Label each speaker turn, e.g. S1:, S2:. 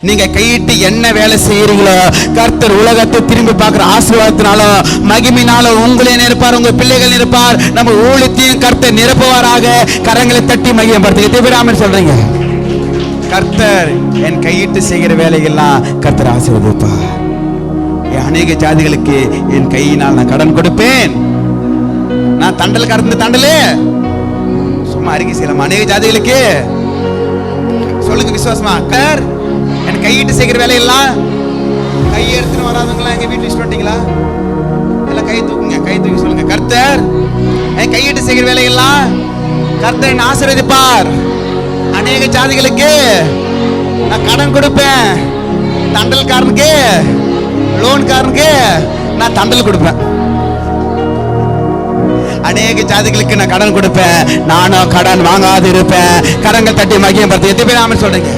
S1: நீங்க கையிட்டு என்ன வேலை செய்யறீங்களோ கர்த்தர் உலகத்தை திரும்பி பார்க்கிற ஆசீர்வாதத்தினால மகிமையினால உங்களே நிரப்பார், உங்க பிள்ளைகள் நிரப்பார். நம்ம ஊழியத்தையும் கர்த்தர் நிரப்புவாராக. கரங்களை தட்டி மகிமைப்படுத்த எத்தனை பேர் ஆமென் சொல்றீங்க? கர்த்தர் என் கையிட்டு செய்கிற வேலைகள்லாம் கர்த்தர் ஆசீர்வதிப்பார். அநேக ஜாதிகளுக்கு என் கையினால் நான் கடன் கொடுப்பேன். நான் தண்டல் கடந்து தண்டலே சும்மா அறிக்கை செய்யலாம். அநேக ஜாதிகளுக்கு சொல்லுங்க விசுவாசமா, கர் என் கையிட்டு செய்கிற வேலையெல்லாம். கையை எடுத்துன்னு வராதவங்களா எங்க வீட்டுல சொல்லிட்டீங்களா? எல்லாம் கை தூக்குங்க, கை தூக்கி சொல்லுங்க, கர்த்தர் என் கையிட்டு செய்கிற வேலையெல்லாம் கர்த்தர் என்னை ஆசீர்வதிப்பார். அநேக ஜாதிகளுக்கு நான் கடன் கொடுப்பேன். தண்டல்காரனுக்கு லோன்காரனுக்கு நான் தண்டல் கொடுப்பேன். அநேக ஜாதிகளுக்கு நான் கடன் கொடுப்பேன். நானும் கடன் வாங்காது இருப்பேன். கரங்கள் தட்டி மகிமைப்படுத்த எத்தனை பேர் ஆமென் சொல்றீங்க?